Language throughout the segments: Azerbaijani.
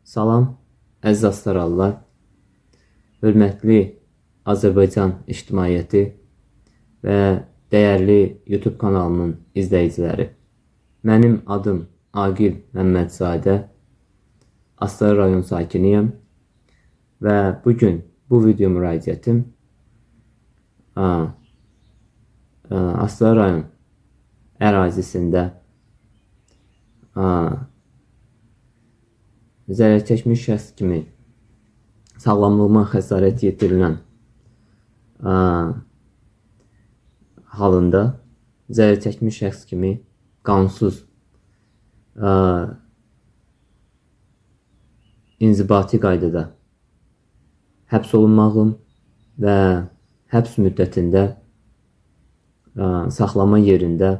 Salam, əziz Astaralılar, hörmətli Azərbaycan ictimaiyyəti və dəyərli YouTube kanalının izləyiciləri. Mənim adım Aqil Məmmədzadə, Astara rayon sakiniyəm və bugün bu video müraciətim Astara rayon ərazisində zərərçəkmiş şəxs kimi sağlamlığına xəsarət yetirilən halında zərərçəkmiş şəxs kimi qanunsuz inzibati qaydada həbs olunmağım və həbs müddətində saxlama yerində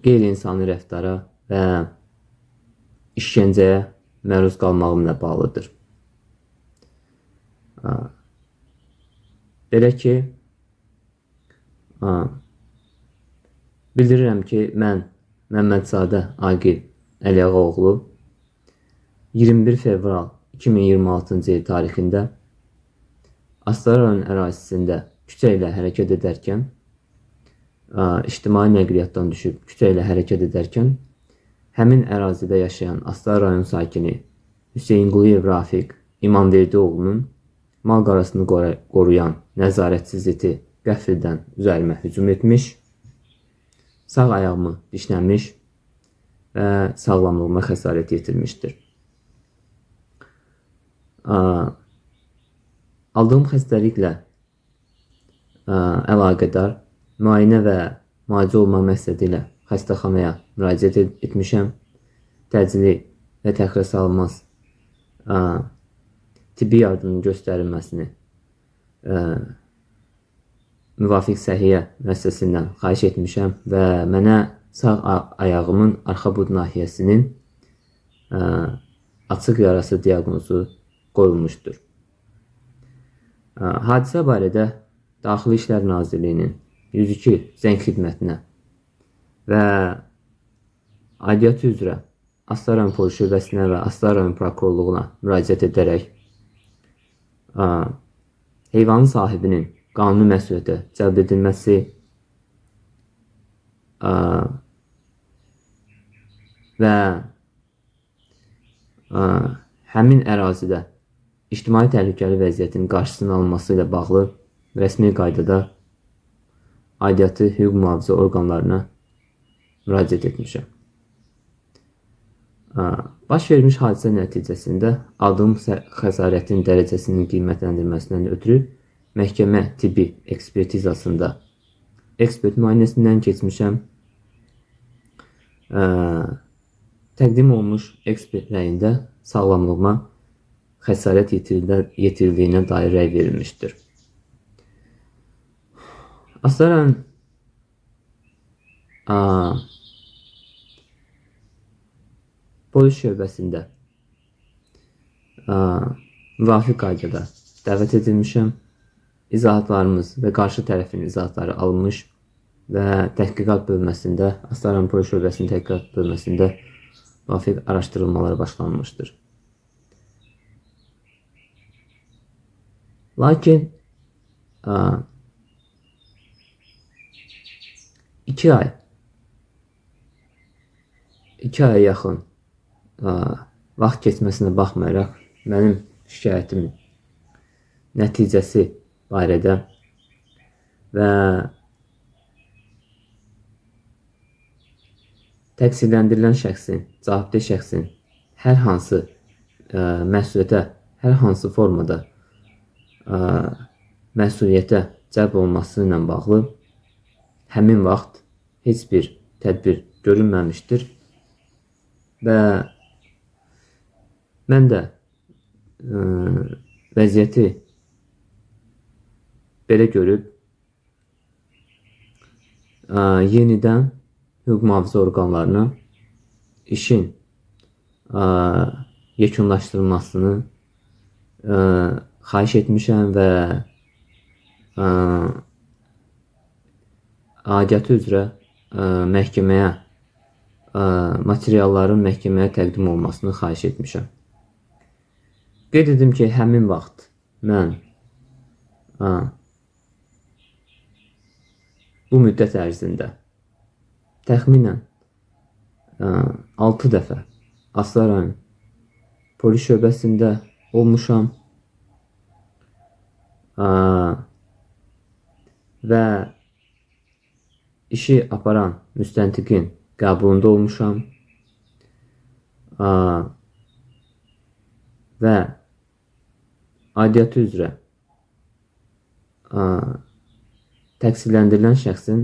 qeyri-insani rəftara və işgəncəyə məruz qalmağımla bağlıdır. Belə ki, bildirirəm ki, mən Məmmədzadə Aqil Əliyağaoğlu 21 fevral 2026-cı il tarixində Astara rayon ərazisində küçə ilə hərəkət edərkən, ictimai nəqliyyatdan düşüb küçə ilə hərəkət edərkən, həmin ərazidə yaşayan Astara rayon sakini Hüseynquliyev Rafiq İmamverdioğlu'nun mal qarasını qoruyan nəzarətsiz iti qəfildən üzərimə hücum etmiş, sağ ayağımı dişləmiş və sağlamlığıma xəsarət yetirmişdir. Aldığım xəstəliklə əlaqədar müayinə və müalicə olma məqsədi ilə xəstəxanaya müraciət etmişəm. Təcili və təxirəsalınmaz tibbi yardımın göstərilməsini müvafiq səhiyyə müəssisəsindən xahiş etmişəm və mənə sağ ayağımın arxa bud nahiyəsinin açıq yarası diaqnozu qoyulmuşdur. Hadisə barədə Daxili İşlər Nazirliyinin 102 zəng xidmətinə və aidiyyatı üzrə Astara rayon polis şöbəsinə və Astara rayon prokurorluğuna müraciət edərək heyvanın sahibinin qanuni məsuliyyətə cəlb edilməsi, və həmin ərazidə ictimai təhlükəli vəziyyətin qarşısının alınması ilə bağlı rəsmi qaydada aidiyyatı hüquq mühafizə orqanlarına müraciət etmişəm. Baş vermiş hadisə nəticəsində aldığım xəsarətin dərəcəsinin qiymətləndirməsindən ötürü məhkəmə tibbi ekspertizasında ekspert müayinəsindən keçmişəm. Təqdim olunmuş ekspert rəyində sağlamlığıma xəsarət yetirildiyinə dair rəy verilmişdir. Astara polis şöbəsində müvafiq qaydada dəvət edilmişəm. İzahatlarımız və qarşı tərəfin izahatları alınmış və təhqiqat bölməsində, Astara polis şöbəsinin təhqiqat bölməsində müvafiq araşdırılmalar başlanmışdır. Lakin 2 aya yaxın vaxt keçməsinə baxmayaraq mənim şikayətimin nəticəsi barədə və təqsirləndirilən şəxsin, cavabdeh şəxsin hər hansı məsuliyyətə, hər hansı formada məsuliyyətə cəlb olunması ilə bağlı həmin vaxt heç bir tədbir görülməmişdir və mən də vəziyyəti belə görüb yenidən hüquq mühafizə orqanlarına işin yekunlaşdırılmasını xahiş etmişəm və aidiyyatı üzrə materialların məhkəməyə təqdim olmasını xahiş etmişəm. Qeyd edim ki, həmin vaxt mən bu müddət ərzində təxminən 6 dəfə Astara rayon polis şöbəsində olmuşam və işi aparan müstəntiqin qəbulunda olmuşam və aidiyyatı üzrə təqsirləndirilən şəxsin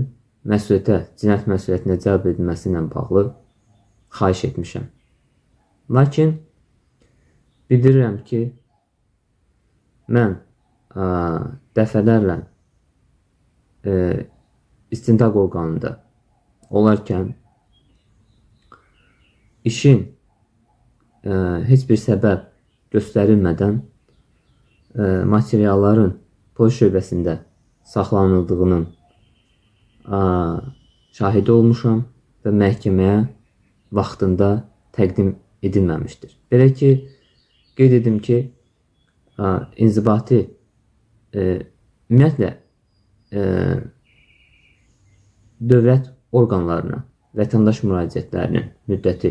cinayət məsuliyyətinə cəlb edilməsi ilə bağlı xahiş etmişəm. Lakin bildirirəm ki, mən dəfələrlə istintaq orqanında olarkən işin heç bir səbəb göstərilmədən materialların polis şöbəsində saxlanıldığının şahidi olmuşam və məhkəməyə vaxtında təqdim edilməmişdir. Belə ki, qeyd edim ki, inzibati ümumiyyətlə dövlət orqanlarına vətəndaş müraciətlərinin müddəti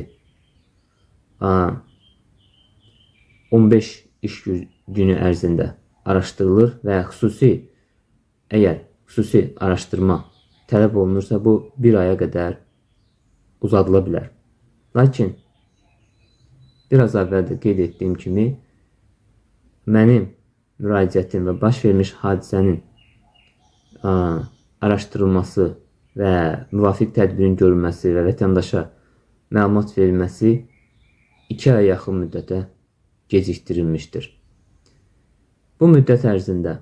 15 iş günü ərzində araşdırılır və əgər xüsusi araşdırma tələb olunursa, bu bir aya qədər uzadıla bilər. Lakin biraz əvvəl də qeyd etdiyim kimi, mənim müraciətim və baş vermiş hadisənin araşdırılması və müvafiq tədbirin görülməsi və vətəndaşa məlumat verilməsi 2 aya yaxın müddətə gecikdirilmişdir. Bu müddət ərzində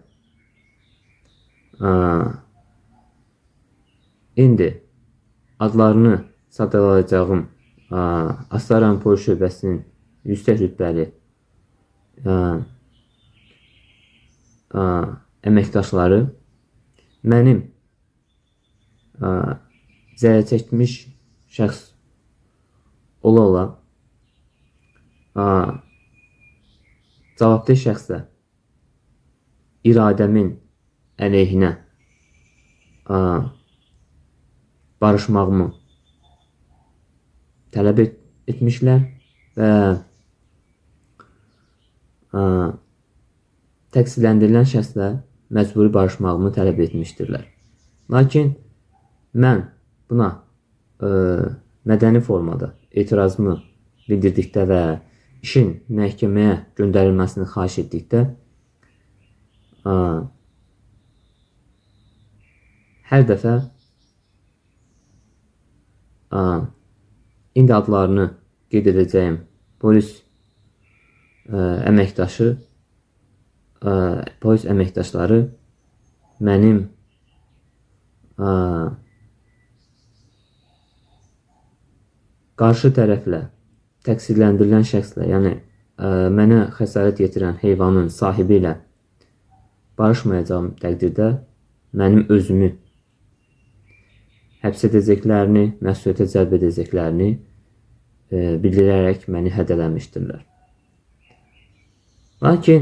indi adlarını sadalayacağım Astara rayon polis şöbəsinin yüksək rütbəli əməkdaşları mənim zərər çəkmiş şəxs ola cavabdeh şəxslə iradəmin əleyhinə barışmağımı tələb etmişlər və təqsirləndirilən şəxslə məcburi barışmağımı tələb etmişdirlər. Lakin mən buna mədəni formada etirazımı bildirdikdə və işin məhkəməyə göndərilməsini xahiş etdikdə hər dəfə indi adlarını qeyd edəcəyim polis əməkdaşları mənim qarşı tərəflə təqsirləndirilən şəxslə, yəni mənə xəsarət yetirən heyvanın sahibi ilə barışmayacağım təqdirdə mənim özümü həbs edəcəklərini, məsuliyyətə cəlb edəcəklərini bildirərək məni hədələmişdirlər. Lakin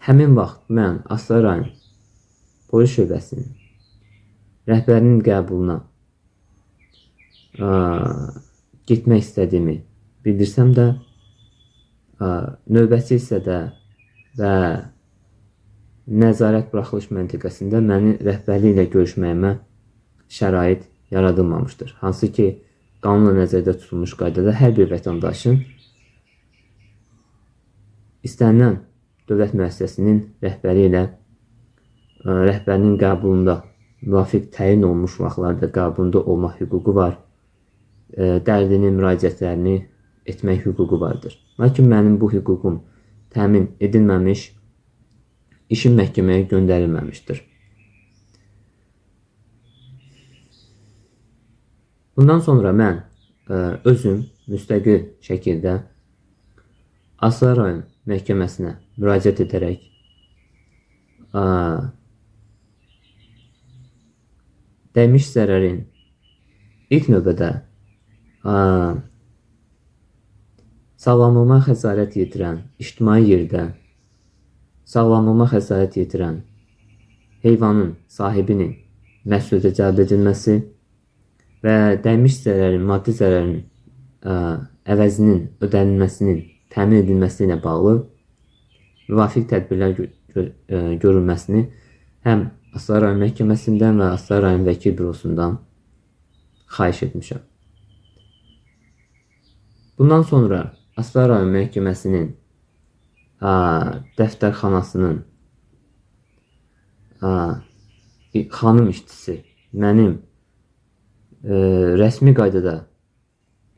həmin vaxt mən Astara rayon polis şöbəsinin rəhbərinin qəbuluna getmək istədiyimi bildirsəm də, növbəti hissədə və nəzarət buraxılış məntəqəsində məni rəhbərliklə görüşməyimə şərait yaradılmamışdır. Hansı ki, qanunla nəzərdə tutulmuş qaydada hər bir vətəndaşın istənilən dövlət müəssisəsinin rəhbəri ilə rəhbərinin qəbulunda müvafiq təyin olunmuş vaxtlarda qəbulunda olmaq hüququ var. Dərdini, müraciətlərini etmək hüququ vardır. Lakin mənim bu hüququm təmin edilməmiş, işin məhkəməyə göndərilməmişdir. Bundan sonra mən özüm müstəqil şəkildə Astara rayon məhkəməsinə müraciət edərək dəymiş zərərin ilk növbədə sağlamlığıma xəsarət yetirən, ictimai yerdə sağlamlığıma xəsarət yetirən heyvanın sahibinin məsuliyyətə cəlb edilməsi və dəymiş zərərin, maddi zərərin əvəzinin ödənilməsinin təmin edilməsi ilə bağlı müvafiq tədbirlər görülməsini həm Astara rayon məhkəməsindən və Astara rayon vəkil bürosundan xahiş etmişəm. Bundan sonra Astara rayon məhkəməsinin dəftərxanasının xanım işçisi mənim rəsmi qaydada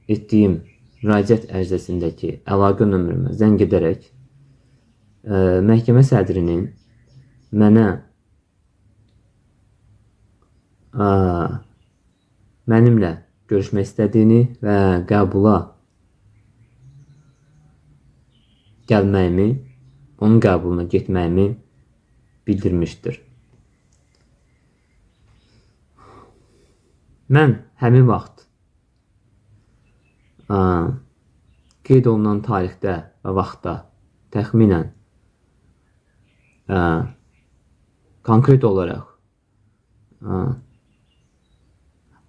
etdiyim müraciət ərizəsindəki əlaqə nömrəmə zəng edərək məhkəmə sədrinin mənə mənimlə görüşmək istədiyini və qəbula gəlməyimi, onun qəbuluna getməyimi bildirmişdir. Mən həmin vaxt qeyd olunan tarixdə və vaxtda təxminən konkret olaraq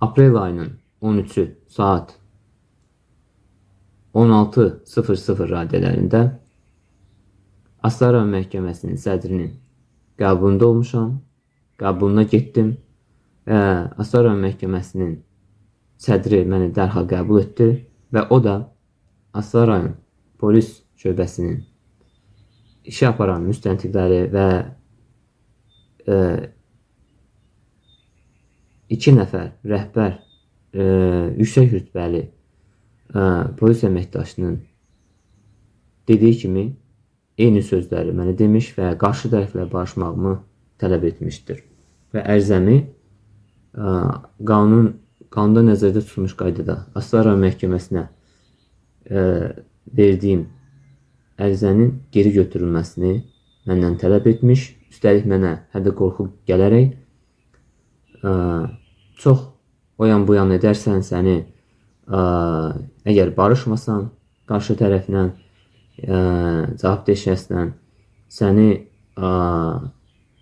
aprel ayının 13-ü saat 16:00 radələrində Astara rayon məhkəməsinin sədrinin qəbulunda olmuşam, qəbuluna getdim və Astara rayon məhkəməsinin sədri məni dərhal qəbul etdi və o da Astara rayon polis şöbəsinin işə aparan müstəntiqləri və 2 nəfər rəhbər yüksək rütbəli polis əməkdaşının dediyi kimi eyni sözləri mənə demiş və qarşı tərəflə barışmağımı tələb etmişdir. Və ərizəmi qanunda nəzərdə tutulmuş qaydada Astara rayon məhkəməsinə verdiyim ərizənin geri götürülməsini məndən tələb etmiş. Üstəlik mənə hədə qorxu gələrək çox o yan bu yan edərsən səni əgər barışmasan qarşı tərəflə cavabdeh şəxslə səni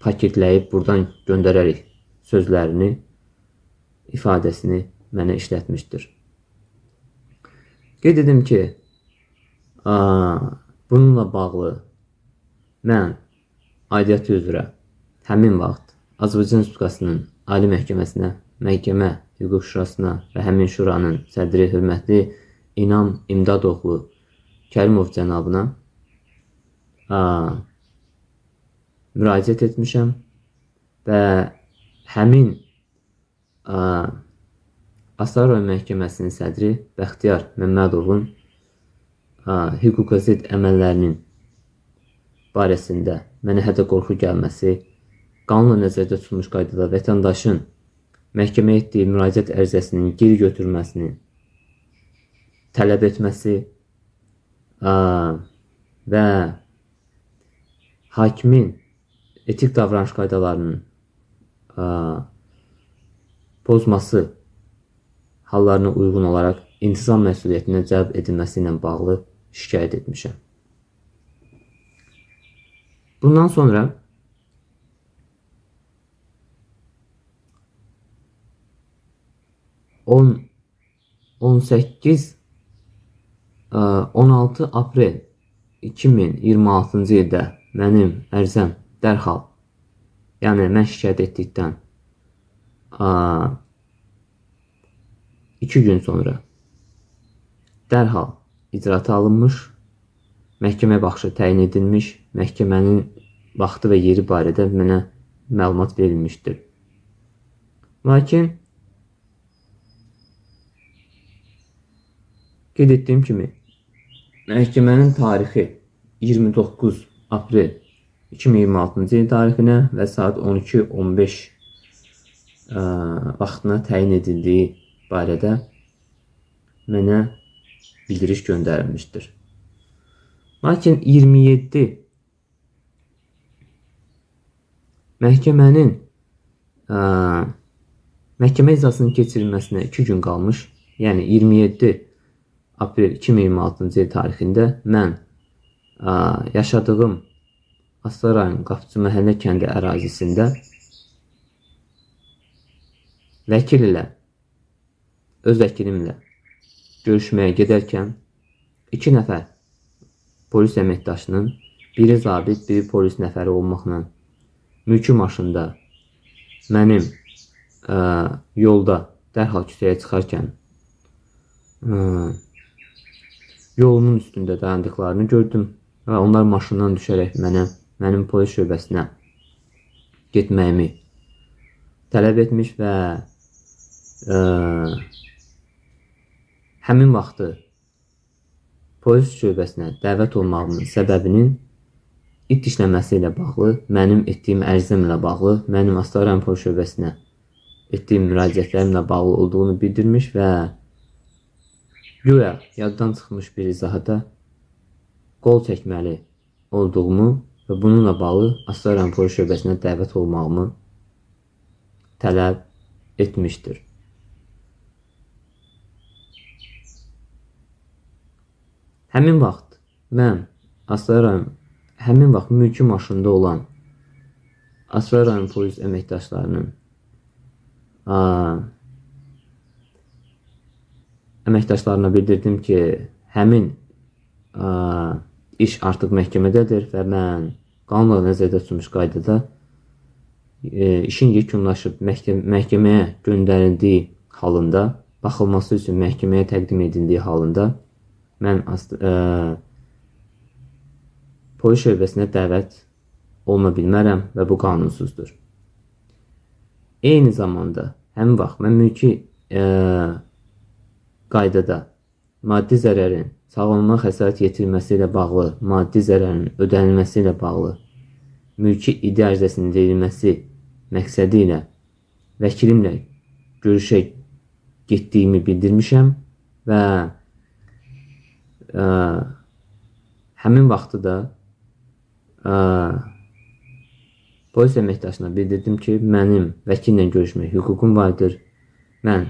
paketləyib buradan göndərərik sözlərini, ifadəsini mənə işlətmişdir. Qeyd edim ki, bununla bağlı mən aidiyyatı üzrə həmin vaxt Azərbaycan Respublikasının Ali Məhkəməsinə, Məhkəmə Hüquq Şurasına və həmin şuranın sədri hörmətli İnam İmdadoğlu Kərimov cənabına müraciət etmişəm və həmin Astara rayon məhkəməsinin sədri Bəxtiyar Məmmədovun hüquqa zidd əməllərinin barəsində mənə hədə qorxu gəlməsi, qanunla nəzərdə tutulmuş qaydada vətəndaşın məhkəməyə etdiyi müraciət ərizəsinin geri götürülməsini tələb etməsi və hakimin etik davranış qaydalarının pozması hallarına uyğun olaraq intizam məsuliyyətinə cəlb edilməsi ilə bağlı şikayət etmişəm. Bundan sonra 16 aprel 2026-cı ildə mənim ərizəm dərhal, yəni mən şikayət etdikdən 2 gün sonra dərhal icraata alınmış, məhkəmə baxışı təyin edilmiş, məhkəmənin vaxtı və yeri barədə mənə məlumat verilmişdir. Lakin qeyd etdiyim kimi məhkəmənin tarixi 29 aprel 2026-cı il tarixinə və saat 12:15 vaxtına təyin edildiyi barədə mənə bildiriş göndərilmişdir. Lakin 27 məhkəmənin məhkəmə iclasının keçirilməsinə 2 gün qalmış, yəni 27 aprel 2026-cı il tarixində mən yaşadığım Astara rayon Qapıçı məhəllə kəndi ərazisində vəkil ilə, öz vəkilimlə görüşməyə gedərkən 2 nəfər polis əməkdaşının, biri zabit, biri polis nəfəri olmaqla mülki maşında mənim yolda dərhal küçəyə çıxarkən yolumun üstündə dayandıqlarını gördüm və onlar maşından düşərək mənim polis şöbəsinə getməyimi tələb etmiş və həmin vaxtı polis şöbəsinə dəvət olmağımın səbəbinin it dişləməsi ilə bağlı, mənim etdiyim ərizəmlə bağlı, mənim Astara rayon polis şöbəsinə etdiyim müraciətlərimlə bağlı olduğunu bildirmiş və güya yaddan çıxmış bir izahata qol çəkməli olduğumu və bununla bağlı Astara rayon polis şöbəsinə dəvət olmağımı tələb etmişdir. Həmin vaxt mən həmin vaxt mülki maşında olan Astara rayon polis əməkdaşlarının əməkdaşlarına bildirdim ki, həmin iş artıq məhkəmədədir və mən qanunla nəzərdə tutulmuş qaydada işin yekunlaşıb məhkəməyə göndərildiyi halında, baxılması üçün məhkəməyə təqdim edildiyi halında mən polis şöbəsinə dəvət oluna bilmərəm və bu qanunsuzdur. Eyni zamanda həmin vaxt mən mülki qaydada maddi zərərin sağlamlığa xəsarət yetirilməsi ilə bağlı, maddi zərərin ödənilməsi ilə bağlı mülki iddia ərizəsinin verilməsi məqsədi ilə vəkilimlə görüşə getdiyimi bildirmişəm və həmin vaxtı da polis əməkdaşına bildirdim ki, mənim vəkillə görüşmək hüququm vardır. Mən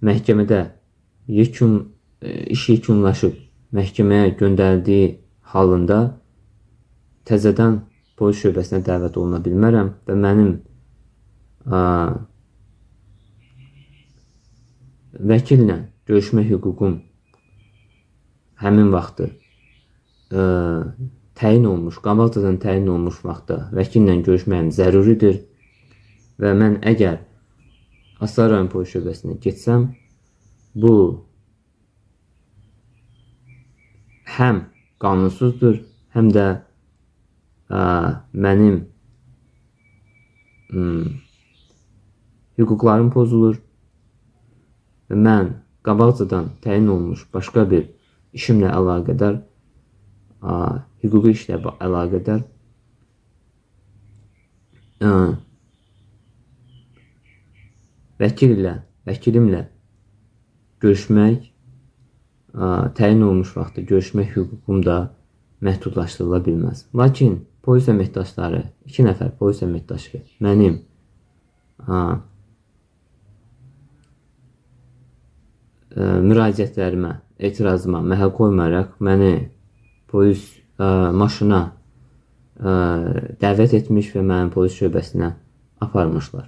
məhkəmədə iş yekunlaşıb məhkəməyə göndərildiyi halında təzədən polis şöbəsinə dəvət oluna bilmərəm və mənim vəkillə görüşmə hüququm həmin vaxtı təyin olmuş, qabaqcadan təyin olmuş vaxtda vəkillə görüşməyim zəruridir və mən əgər Astara rayon polis şöbəsinə getsəm, bu həm qanunsuzdur, həm də mənim hüquqlarım pozulur və mən qabaqcadan təyin olmuş başqa bir işimlə əlaqədar, hüquqi işlə əlaqədar vəkilimlə görüşmək, təyin olmuş vaxtda görüşmək hüququm da məhdudlaşdırıla bilməz. Lakin polis əməkdaşları, 2 nəfər polis əməkdaşı mənim müraciətlərimə, etirazıma məhəl qoymayaraq məni polis maşına dəvət etmiş və məni polis şöbəsinə aparmışlar.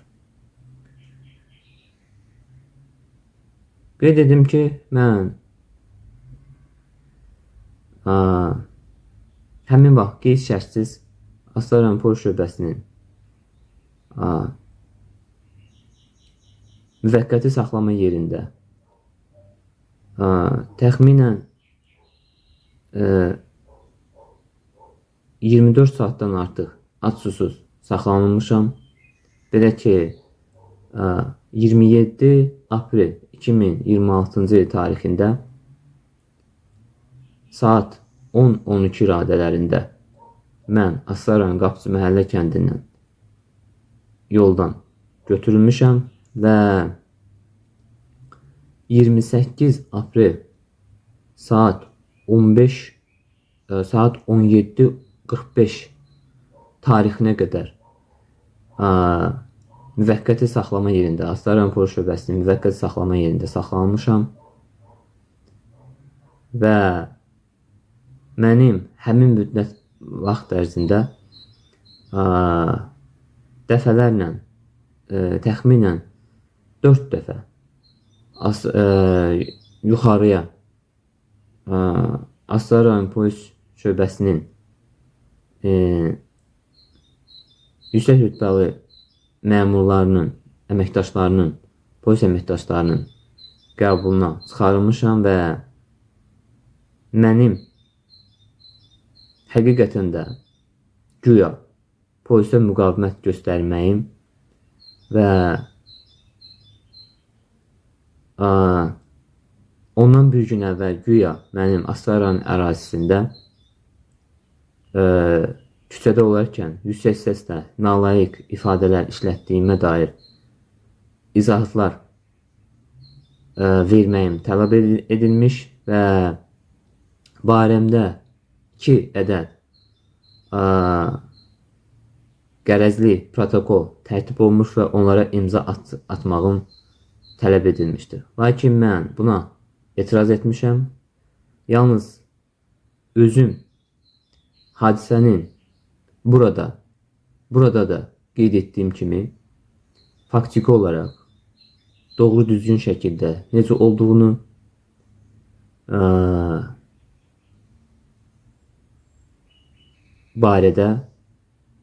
Qeyd edim ki, mən həmin vaxt qeyd-şərtsiz Astara rayon polis şöbəsinin müvəqqəti saxlama yerində təxminən 24 saatdan artıq ad-susuz saxlanılmışam. Belə ki, 27 aprel 2026-cı il tarixində saat 10-12 radələrində mən Astara rayon Qapıçı məhəllə kəndindən yoldan götürülmüşəm və 28 aprel saat 17:45 tarixinə qədər müvəqqəti saxlama yerində, Astara rayon polis şöbəsinin müvəqqəti saxlama yerində saxlanılmışam və mənim həmin müddət vaxt ərzində dəfələrlə, təxminən 4 dəfə yuxarıya Astara rayon polis şöbəsinin yüksək rütbəli məmurlarının, əməkdaşlarının, polis əməkdaşlarının qəbuluna çıxarılmışam və mənim həqiqətən də güya polisə müqavimət göstərməyim və ondan bir gün əvvəl güya mənim Astaranın ərazisində küçədə olarkən yüksək səslə nalayiq ifadələr işlətdiyimə dair izahatlar verməyim tələb edilmiş və barəmdə 2 ədəd qərəzli protokol tərtib olunmuş və onlara imza atmağım tələb edilmişdir. Lakin mən buna etiraz etmişəm. Yalnız özüm hadisənin burada da qeyd etdiyim kimi faktiki olaraq doğru düzgün şəkildə necə olduğunu barədə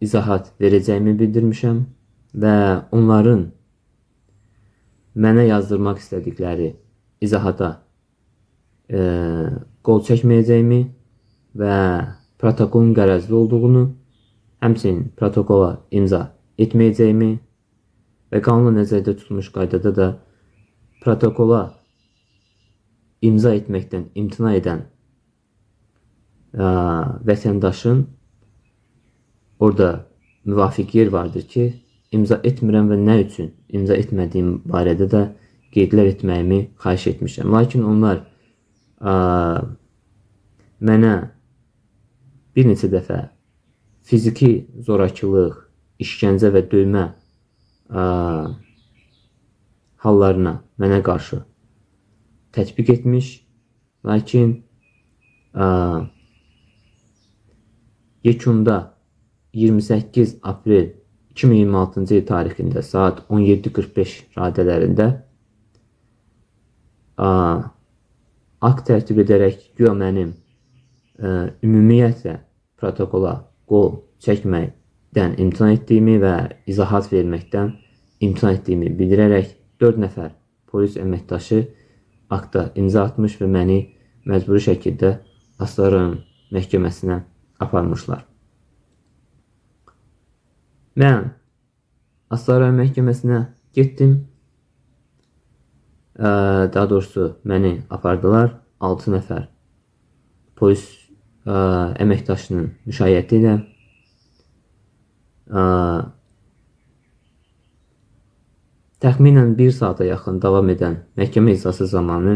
izahat verəcəyimi bildirmişəm və onların mənə yazdırmaq istədikləri izahata qol çəkməyəcəyimi və protokolun qərəzli olduğunu, həmçinin protokola imza etməyəcəyimi və qanunla nəzərdə tutulmuş qaydada da protokola imza etməkdən imtina edən vətəndaşın orada müvafiq yer vardır ki, imza etmirəm və nə üçün imza etmədiyim barədə də qeydlər etməyimi xahiş etmişəm. Lakin onlar mənə bir neçə dəfə fiziki zorakılıq, işgəncə və döymə hallarına mənə qarşı tətbiq etmiş. Lakin yekunda 28 aprel 2026-cı il tarixində saat 17:45 radələrində akt tərtib edərək güya mənim ümumiyyətlə protokola qol çəkməkdən imtina etdiyimi və izahat verməkdən imtina etdiyimi bildirərək 4 nəfər polis əməkdaşı akta imza atmış və məni məcburi şəkildə Astara rayon məhkəməsinə aparmışlar. Mən Astara rayon məhkəməsinə getdim. Daha doğrusu məni apardılar 6 nəfər polis əməkdaşının müşayiəti ilə. Təxminən 1 saata yaxın davam edən məhkəmə iclası zamanı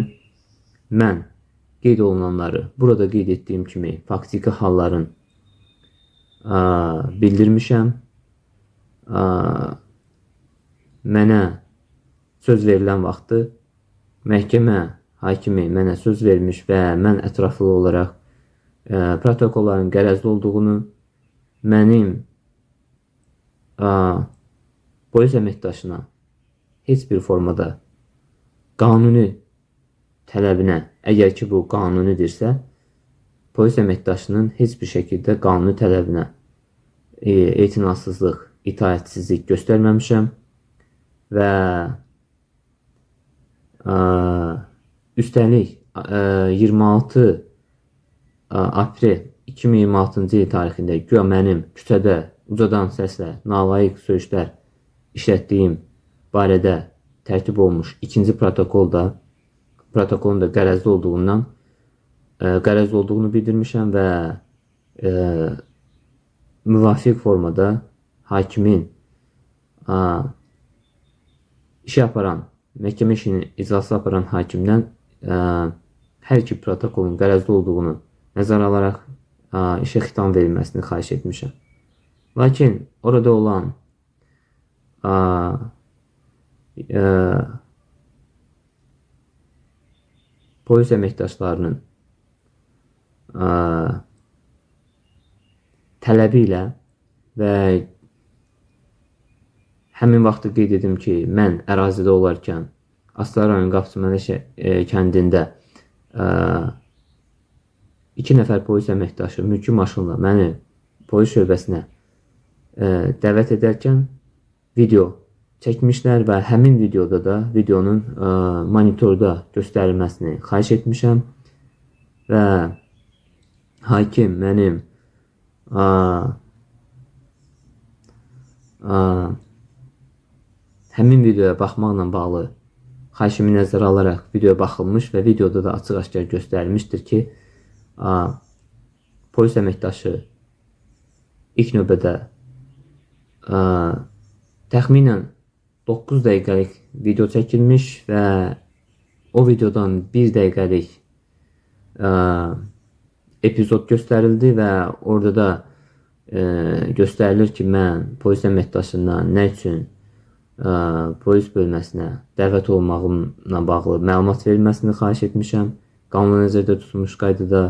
mən qeyd olunanları burada qeyd etdiyim kimi faktiki halların bildirmişəm. Mənə söz verilən vaxtı məhkəmə hakimi mənə söz vermiş və mən ətraflı olaraq protokolların qərəzli olduğunu, mənim polis əməkdaşına heç bir formada qanuni tələbinə, əgər ki bu qanunidirsə, polis əməkdaşının heç bir şəkildə qanuni tələbinə etinasızlıq, itaətsizlik göstərməmişəm və üstəlik 26 aprel 2026-cı il tarixində güya mənim küçədə ucadan səslə nalayiq söyüşlər işlətdiyim barədə tərtib olmuş ikinci protokolun da qərəzli olduğunu bildirmişəm və müvafiq formada hakimin işi aparan, məhkəmə işini icrası aparan hakimdən hər iki protokolun qərəzli olduğunu nəzərə alaraq işə xitam verilməsini xahiş etmişəm. Lakin orada olan polis əməkdaşlarının tələbi ilə və həmin vaxtı qeyd edim ki, mən ərazidə olarkən Astara rayon Qapıçımələ kəndində 2 nəfər polis əməkdaşı mülki maşınla məni polis şöbəsinə dəvət edərkən video çəkmişlər və həmin videoda da videonun monitorda göstərilməsini xahiş etmişəm və hakim mənim həmin videoya baxmaqla bağlı xahişimi nəzərə alaraq videoya baxılmış və videoda da açıq-aşkar göstərilmişdir ki, polis əməkdaşı ilk növbədə təxminən 9 dəqiqəlik video çəkilmiş və o videodan 1 dəqiqəlik epizod göstərildi və orada da göstərilir ki, mən polis əməkdaşından nə üçün polis bölməsinə dəvət olmağımla bağlı məlumat verilməsini xahiş etmişəm. Qanuna nəzərdə tutulmuş qaydada,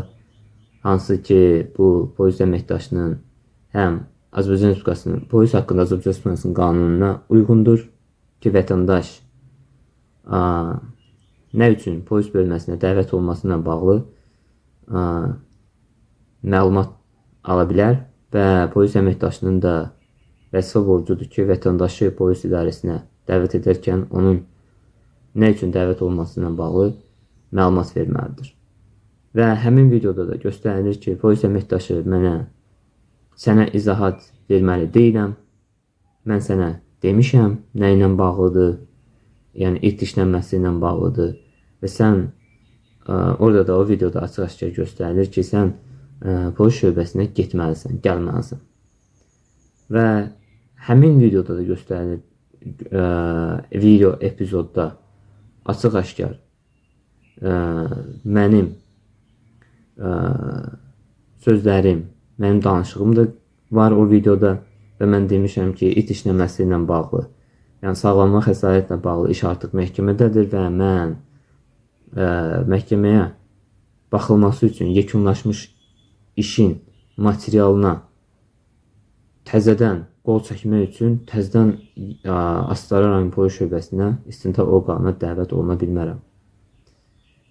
hansı ki, bu polis əməkdaşının həm Azərbaycan Respublikasının polis haqqında Azərbaycan Respublikasının qanununa uyğundur ki, vətəndaş nə üçün polis bölməsinə dəvət olmasına bağlı məlumat ala bilər və polis əməkdaşının da vəzifə borcudur ki, vətəndaşı polis idarəsinə dəvət edərkən onun nə üçün dəvət olmasına bağlı məlumat verməlidir. Və həmin videoda da göstərilir ki, polis əməkdaşı mənə sənə izahat verməli deyiləm, mən sənə demişəm nə ilə bağlıdır, yəni it işlənməsi ilə bağlıdır və sən orada da o videoda açıq-aşkar göstərilir ki, sən polis şöbəsinə getməlisən, gəlməlisən. Və həmin videoda da göstərilir, video epizodda açıq-aşkar mənim sözlərim, mənim danışığım da var o videoda və mən demişəm ki, it işləməsi ilə bağlı, yəni sağlamlıq xəsarətlə bağlı iş artıq məhkəmədədir və mən məhkəməyə baxılması üçün yekunlaşmış işin materialına təzədən qol çəkmək üçün təzədən Astara rayon polis şöbəsinə istintaq orqanına dəvət oluna bilmərəm.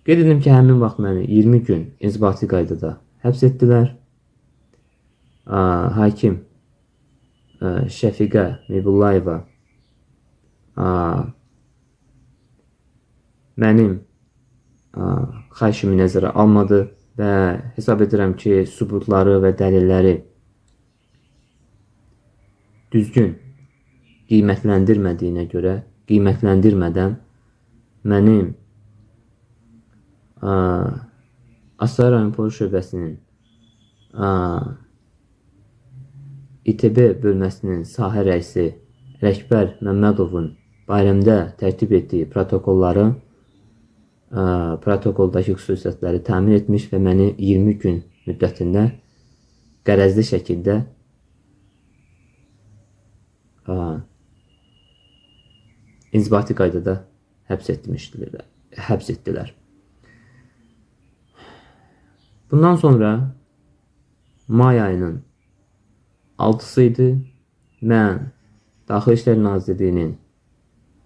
Qeyd edim ki, həmin vaxt məni 20 gün inzibati qaydada həbs etdilər. Hakim Şəfiqə Meyvullayeva mənim xahişimi nəzərə almadı və hesab edirəm ki, sübutları və dəlilləri düzgün qiymətləndirmədiyinə görə, qiymətləndirmədən mənim Astara rayon polis şöbəsinin İTB bölməsinin sahə rəisi Rəkbər Məmmədovun bayramda tərtib etdiyi protokoldakı xüsusiyyətləri təmin etmiş və məni 20 gün müddətində qərəzli şəkildə inzibati qaydada həbs etdilər. Bundan sonra may ayının 6-sı idi. Mən Daxili İşlər Nazirliyinin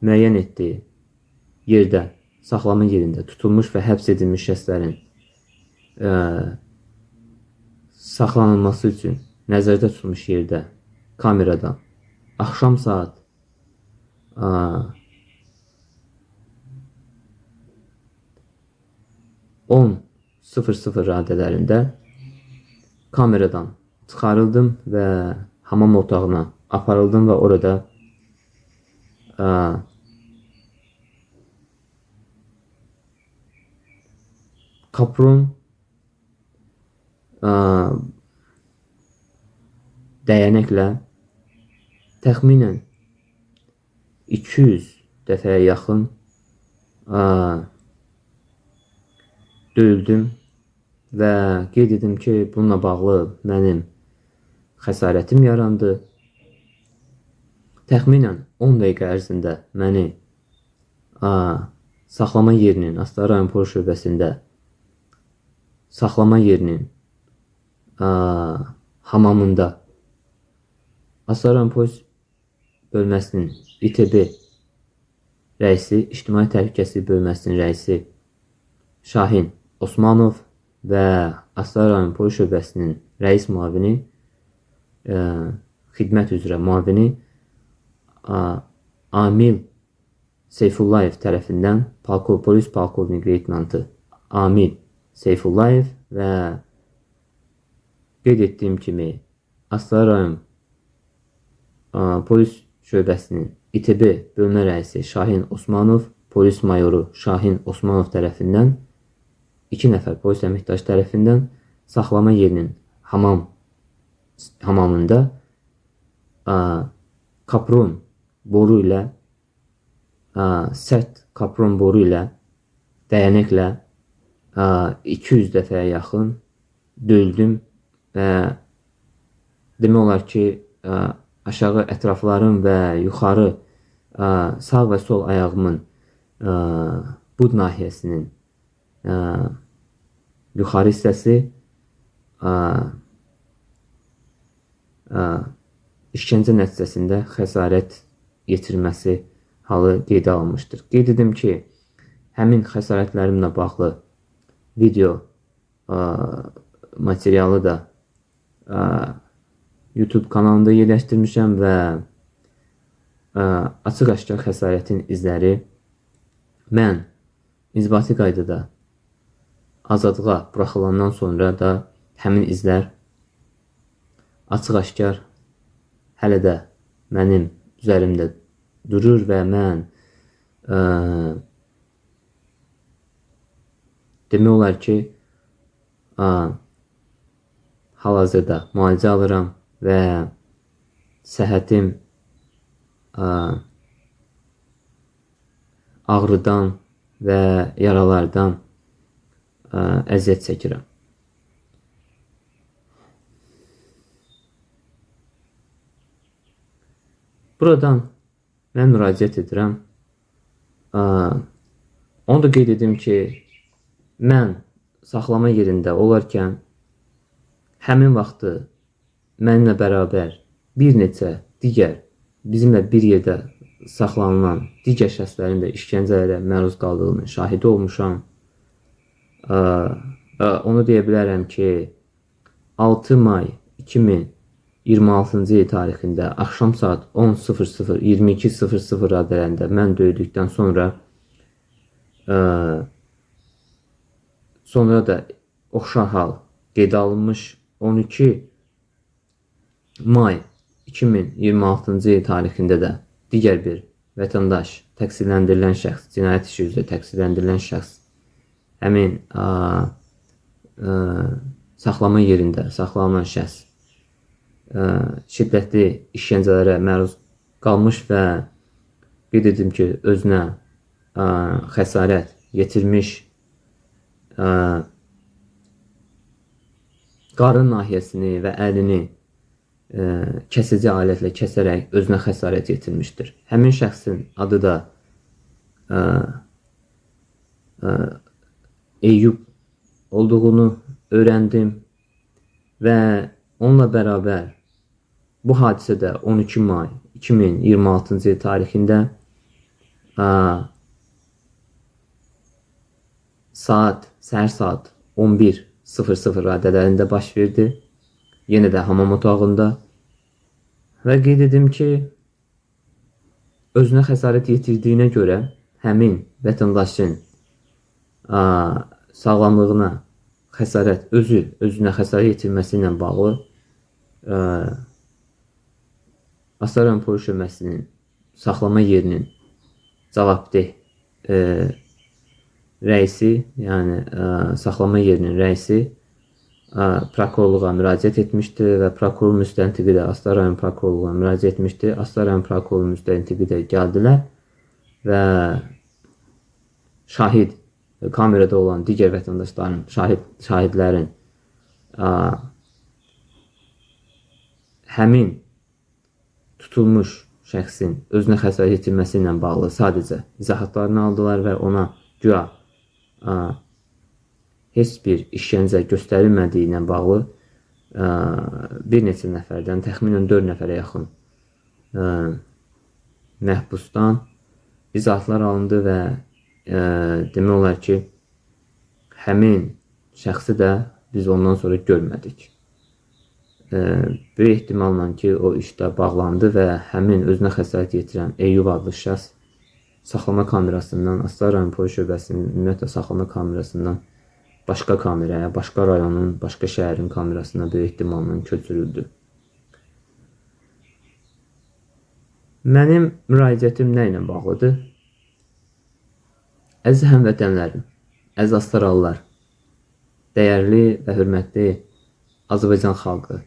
müəyyən etdiyi yerdə, saxlama yerində tutulmuş və həbs edilmiş şəxslərin saxlanılması üçün nəzərdə tutulmuş yerdə kameradan axşam saat 10:00 radələrində kameradan çıxarıldım və hamam otağına aparıldım və orada kapron dəyənəklə təxminən 200 dəfəyə yaxın döyüldüm və qeyd edim ki, bununla bağlı mənim xəsarətim yarandı. Təxminən 10 dəqiqə ərzində məni saxlama yerinin, Astara rayon polis şöbəsində saxlama yerinin hamamında Astara polis bölməsinin İTB rəisi, İctimai Təhlükəsizlik bölməsinin rəisi Şahin Osmanov və Astara polis şöbəsinin rəis müavini, xidmət üzrə müavini Amil Seyfullayev tərəfindən polis polkovnik leytenantı Amil Seyfullayev və qeyd etdiyim kimi Astara polis şöbəsinin İTB bölmə rəisi Şahin Osmanov, polis mayoru Şahin Osmanov tərəfindən 2 nəfər polis əməkdaşı tərəfindən saxlama yerinin hamamında kapron boru ilə sərt kapron boru ilə dəyənəklə 200 dəfəyə yaxın döydüm və demək olar ki, aşağı ətraflarım və yuxarı sağ və sol ayağımın bud nahiyəsinin yuxarı hissəsi işgəncə nəticəsində xəsarət yetirməsi halı qeydə alınmışdır. Qeyd edim ki, həmin xəsarətlərimlə bağlı video materialı da YouTube kanalında yerləşdirmişəm və açıq-aşkar xəsarətin izləri mən inzibati qaydada azadlığa buraxılandan sonra da həmin izlər açıq-aşkar hələ də mənim üzərimdə durur və mən demək olar ki, hal-hazırda müalicə alıram və səhhətim ağrıdan və yaralardan əziyyət çəkirəm. Buradan mən müraciət edirəm. Onu da qeyd edim ki, mən saxlama yerində olarkən həmin vaxtı mənimlə bərabər bir neçə digər bizimlə bir yerdə saxlanılan digər şəxslərin də işgəncələrə məruz qaldığının şahidi olmuşam. Onu deyə bilərəm ki, 6 may 2026-cı il tarixində axşam saat 10:00, 22:00 radələrində mən döydükdən sonra da oxşar hal qeydə alınmış. 12 may 2026-cı il tarixində də digər bir vətəndaş, təqsirləndirilən şəxs, cinayət işi üzrə təqsirləndirilən şəxs həmin saxlama yerində saxlanılan şəxs şiddətli işgəncələrə məruz qalmış və qeyd edim ki, özünə xəsarət yetirmiş, qarın nahiyəsini və əlini kəsici alətlə kəsərək özünə xəsarət yetirmişdir. Həmin şəxsin adı da Eyüp olduğunu öyrəndim və onunla bərabər bu hadisədə 12 may 2026-cı il tarixində səhər saat 11:00 radələrində baş verdi. Yenə də hamam otağında və qeyd edim ki, özünə xəsarət yetirdiyinə görə həmin vətəndaşın sağlamlığına xəsarət, özünə xəsarət yetirməsi ilə bağlı Astara polis şöbəsinin saxlama yerinin cavabdeh rəisi, yəni saxlama yerinin rəisi prokurorluğa müraciət etmişdi və prokuror müstəntiqi də Astara rayon prokurorluğuna müraciət etmişdi. Astara rayon prokuror müstəntiqi də gəldilər və şahid, kamerada olan digər vətəndaşların, şahidlərin həmin tutulmuş şəxsin özünə xəsarət yetirməsi ilə bağlı sadəcə izahatlarını aldılar və ona güya heç bir işgəncə göstərilmədiyi ilə bağlı bir neçə nəfərdən, təxminən 4 nəfərə yaxın məhbusdan izahatlar alındı və demək olar ki, həmin şəxsi də biz ondan sonra görmədik. Böyük ehtimalla ki, o işdə bağlandı və həmin özünə xəsarət yetirən Eyyub adlı şəxs saxlama kamerasından, Astara rayon polis şöbəsinin ümumiyyətlə saxlama kamerasından başqa kameraya, başqa rayonun, başqa şəhərin kamerasına böyük ehtimalla köçürüldü. Mənim müraciətim nə ilə bağlıdır? Əziz həmvətənlərim, əziz astaralılar, dəyərli və hörmətli Azərbaycan xalqı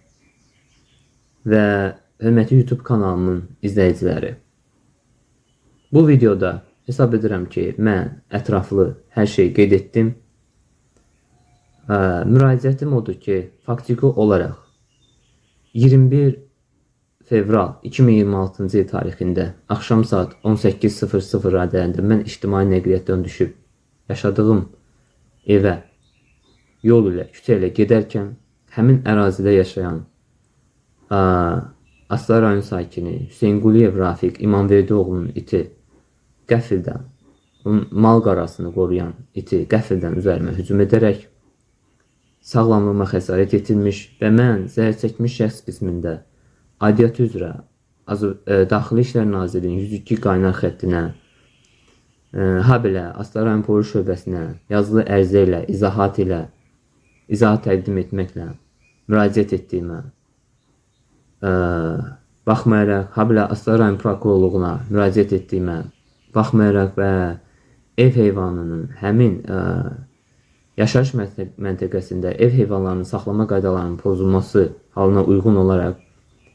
və hörmətli YouTube kanalımın izləyiciləri. Bu videoda hesab edirəm ki, mən ətraflı hər şeyi qeyd etdim. Müraciətim odur ki, faktiki olaraq 21 fevral 2026-cı il tarixində axşam saat 18:00 radələrində mən ictimai nəqliyyatdan düşüb yaşadığım evə yol ilə, küçə ilə gedərkən həmin ərazidə yaşayan Astara rayon sakini Hüseyn Quliyev Rafiq İmamverdiyoğlu'nun iti qəfildən, onun mal qarasını qoruyan iti qəfildən üzərimə hücum edərək sağlamlığıma xəsarət yetirmiş və mən zərər çəkmiş şəxs qismində aidiyyatı üzrə Daxili İşlər Nazirliyinin 102 qaynar xəttinə, habelə Astara rayon polis şöbəsinə yazılı ərizə ilə, izahat təqdim etməklə müraciət etdiyimə baxmayaraq, habelə Astara rayon prokurorluğuna müraciət etdiyimə baxmayaraq və ev heyvanının həmin yaşayış məntəqəsində ev heyvanlarının saxlama qaydalarının pozulması halına uyğun olaraq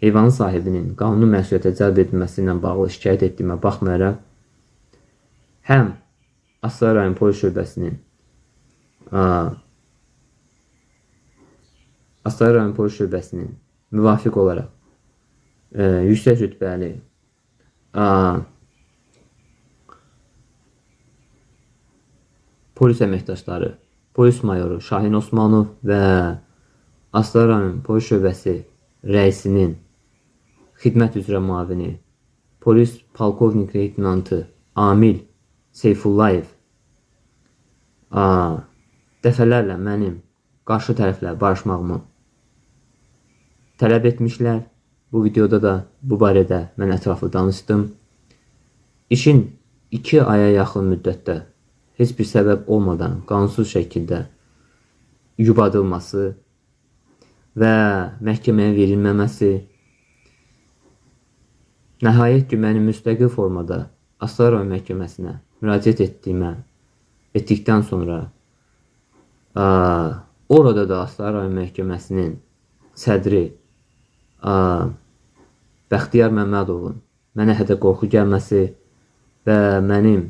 heyvanın sahibinin qanuni məsuliyyətə cəlb edilməsi ilə bağlı şikayət etdiyimə baxmayaraq, həm Astara rayon polis şöbəsinin Astara rayon polis şöbəsinin müvafiq olaraq yüksək rütbəli polis əməkdaşları, polis mayoru Şahin Osmanov və Astara rayon polis şöbəsi rəisinin xidmət üzrə müavini, polis polkovnik leytenantı Amil Seyfullayev dəfələrlə mənim qarşı tərəflə barışmağımı tələb etmişlər. Bu videoda da bu barədə mən ətraflı danışdım. İşin 2 aya yaxın müddətdə heç bir səbəb olmadan qanunsuz şəkildə yubadılması və məhkəməyə verilməməsi, nəhayət ki, mənim müstəqil formada Astara rayon məhkəməsinə müraciət etdikdən sonra orada da Astara rayon məhkəməsinin sədri Bəxtiyar Məmmədovun mənə hədə qorxu gəlməsi və mənim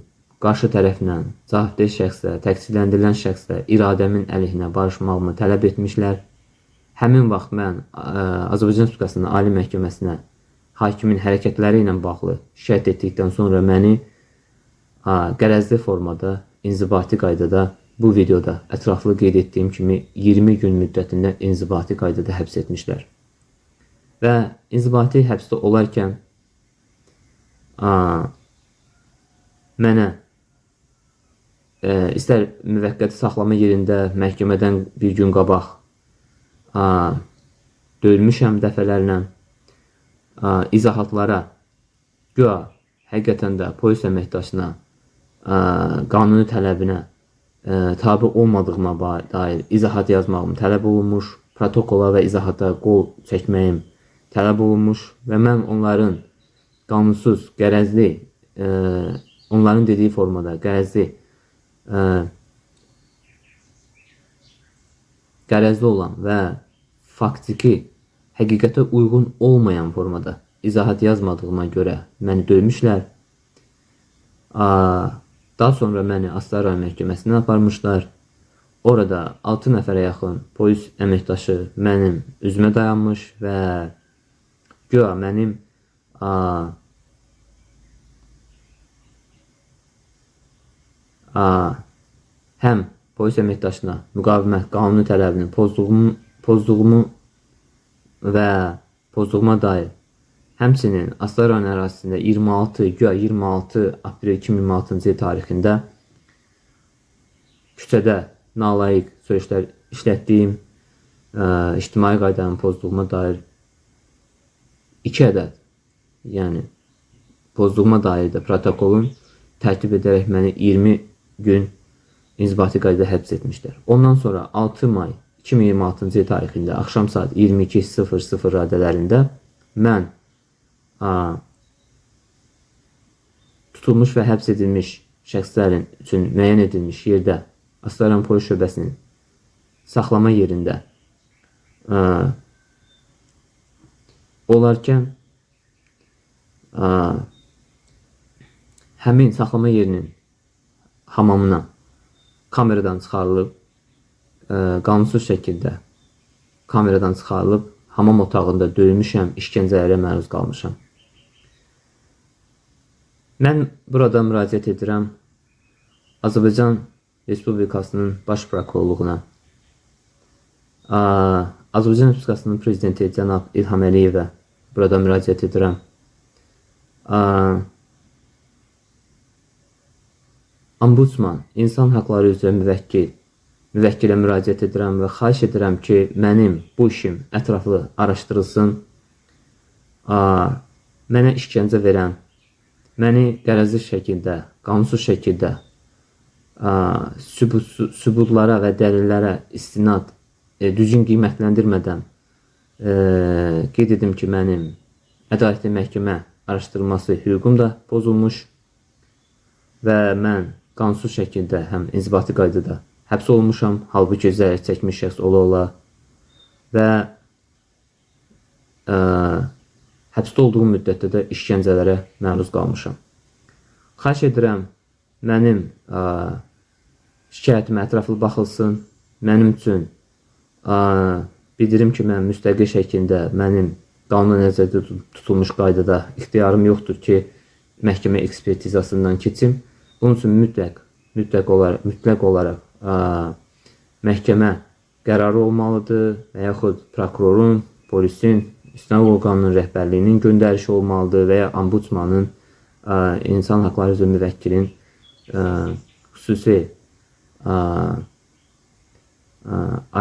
qarşı tərəflə cavabdeh şəxslə, təqsirləndirilən şəxslə iradəmin əleyhinə barışmağımı tələb etmişlər. Həmin vaxt mən Azərbaycan Respublikasının Ali Məhkəməsinə hakimin hərəkətləri ilə bağlı şikayət etdikdən sonra məni qərəzli formada, inzibati qaydada bu videoda ətraflı qeyd etdiyim kimi 20 gün müddətində inzibati qaydada həbs etmişlər. Və inzibati həbsdə olarkən mənə istər müvəqqəti saxlama yerində məhkəmədən bir gün qabaq döyülmüşəm dəfələrlə, izahatlara, güya həqiqətən də polis əməkdaşına qanuni tələbinə tabi olmadığıma dair izahat yazmağım tələb olunmuş, protokola və izahata qol çəkməyim tələb olunmuş və mən onların qanunsuz, qərəzli, onların dediyi formada qərəzli olan və faktiki, həqiqətə uyğun olmayan formada izahat yazmadığıma görə məni döymüşlər. Daha sonra məni Astara rayon məhkəməsinə aparmışlar. Orada 6 nəfərə yaxın polis əməkdaşı mənim üzümə dayanmış və güya mənim həm polis əməkdaşına müqavimət qanuni tələbini pozduğumu və pozduğuma dair, həmçinin Astara rayon ərazisində 26 aprel 2026-cı il tarixində küçədə nalayiq söyüşlər işlətdiyim, ictimai qaydanı pozduğuma dair 2 ədəd, yəni pozduğuma dair də protokolun tərtib edərək məni 20 gün inzibati qaydada həbs etmişlər. Ondan sonra 6 may 2026-cı il tarixində axşam saat 22:00 radələrində mən tutulmuş və həbs edilmiş şəxslərin üçün müəyyən edilmiş yerdə Astara rayon polis şöbəsinin saxlama yerində olarkən həmin saxlama yerinin hamamına kameradan çıxarılıb, qanunsuz şəkildə kameradan çıxarılıb, hamam otağında döyülmüşəm, işgəncələrə məruz qalmışam. Mən burada müraciət edirəm Azərbaycan Respublikasının Baş Prokurorluğuna, Azərbaycan Respublikasının Prezidenti cənab İlham Əliyevə burada müraciət edirəm. Ombudsman, insan haqları üzrə müvəkkilə müraciət edirəm və xahiş edirəm ki, mənim bu işim ətraflı araşdırılsın. Mənə işgəncə verən, məni qərəzli şəkildə, qanunsuz şəkildə sübutlara və dəlillərə istinad düzgün qiymətləndirmədən qeyd edim ki, mənim ədalətli məhkəmə araşdırılması hüququm da pozulmuş və mən qanunsuz şəkildə həm inzibati qaydada həbs olmuşam, halbuki zərər çəkmiş şəxs ola və həbsdə olduğum müddətdə də işgəncələrə məruz qalmışam. Xahiş edirəm, mənim şikayətimə ətraflı baxılsın, mənim üçün bildirim ki, mən müstəqil şəkildə mənim qanuna nəzərdə tutulmuş qaydada ixtiyarım yoxdur ki, məhkəmə ekspertizasından keçim. Bunun üçün mütləq olaraq məhkəmə qərarı olmalıdır və yaxud prokurorun, polisin, istinad orqanının rəhbərliyinin göndərişi olmalıdır və ya ombudsmanın, insan haqları üzrə müvəkkilin xüsusi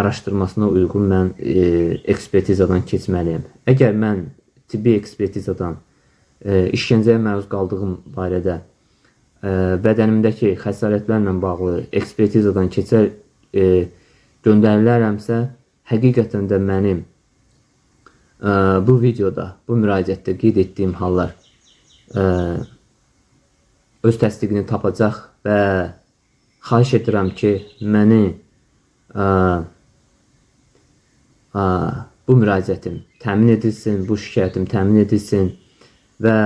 araşdırmasına uyğun mən ekspertizadan keçməliyəm. Əgər mən tibbi ekspertizadan işgəncəyə məruz qaldığım barədə bədənimdəki xəsarətlərlə bağlı ekspertizadan keçər göndərilərəmsə, həqiqətən də mənim bu videoda, bu müraciətdə qeyd etdiyim hallar öz təsdiqini tapacaq və xahiş edirəm ki, məni bu müraciətim təmin edilsin, bu şikayətim təmin edilsin və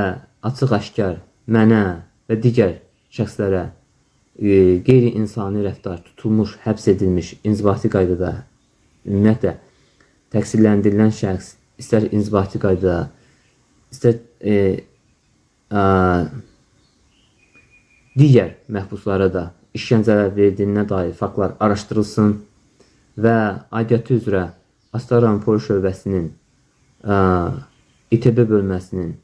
açıq-aşkar mənə və digər şəxslərə qeyri-insani rəftar tutulmuş, həbs edilmiş, inzibati qaydada ümumiyyətlə təqsirləndirilən şəxs istər inzibati qaydada, istər digər məhbuslara da işgəncələr verildiğinə dair faktlar araşdırılsın və aidiyyatı üzrə Astara rayon polis şöbəsinin İTB bölməsinin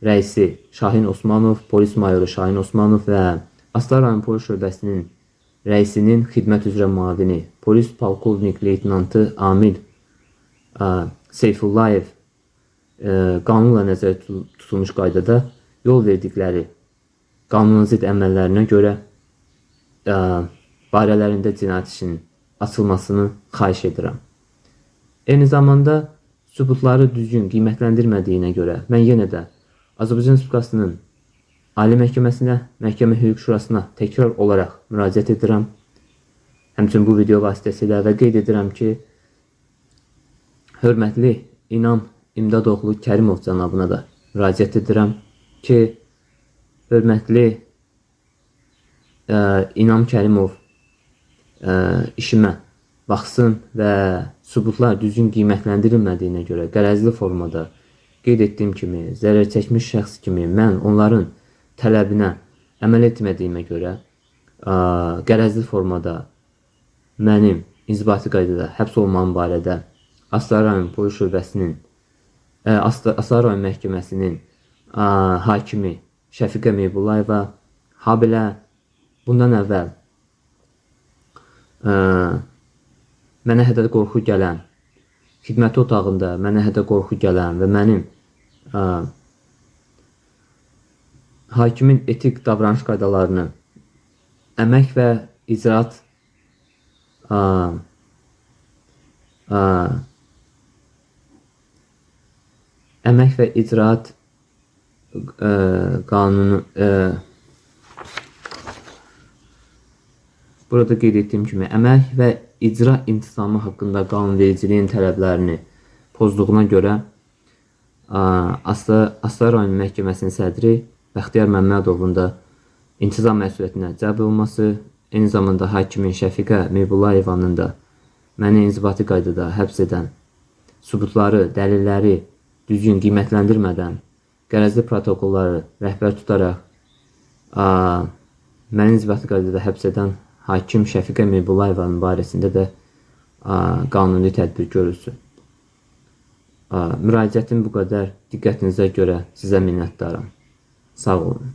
rəisi Şahin Osmanov, polis mayoru Şahin Osmanov və Astara rayon polis şöbəsinin rəisinin xidmət üzrə müavini polis polkovnik leytenantı Amil Seyfullayev qanunla nəzərdə tutulmuş qaydada yol verdikləri qanunsuz əməllərinə görə barələrində cinayət işinin açılmasını xahiş edirəm. Eyni zamanda sübutları düzgün qiymətləndirmədiyinə görə mən yenə də Azərbaycan Respublikasının Ali Məhkəməsinə, Məhkəmə Hüquq Şurasına təkrar olaraq müraciət edirəm. Həmçinin bu video vasitəsilə və qeyd edirəm ki, hörmətli İnam İmdadoğlu Kərimov cənabına da müraciət edirəm ki, hörmətli İnam Kərimov işimə baxsın və sübutlar düzgün qiymətləndirilmədiyinə görə qərəzli formada qeyd etdiyim kimi, zərər çəkmiş şəxs kimi mən onların tələbinə əməl etmədiyimə görə qərəzli formada mənim inzibati qaydada həbs olmam barədə Astara rayon polis şöbəsinin Astara rayon məhkəməsinin hakimi Şəfiqə Meybulayeva habelə bundan əvvəl mənə hədə qorxu gələn, xidməti otağında mənə hədə qorxu gələn və mənim hakimin etik davranış qaydalarını əmək və icraat əmək və icraat qanunu burada qeyd etdiyim kimi əmək və icra intizamı haqqında qanunvericiliyin tələblərini pozduğuna görə Astara rayon məhkəməsinin sədri Bəxtiyar Məmmədovun da intizam məsuliyyətinə cəlb olunması, eyni zamanda hakimin Şəfiqə Meybulayevanın da məni inzibati qaydada həbs edən sübutları, dəlilləri düzgün qiymətləndirmədən qərəzli protokolları rəhbər tutaraq məni inzibati qaydada həbs edən hakim Şəfiqə Meybulayevanın barəsində də qanuni tədbir görülsün. Müraciətim bu qədər. Diqqətinizə görə sizə minnətdaram. Sağ olun.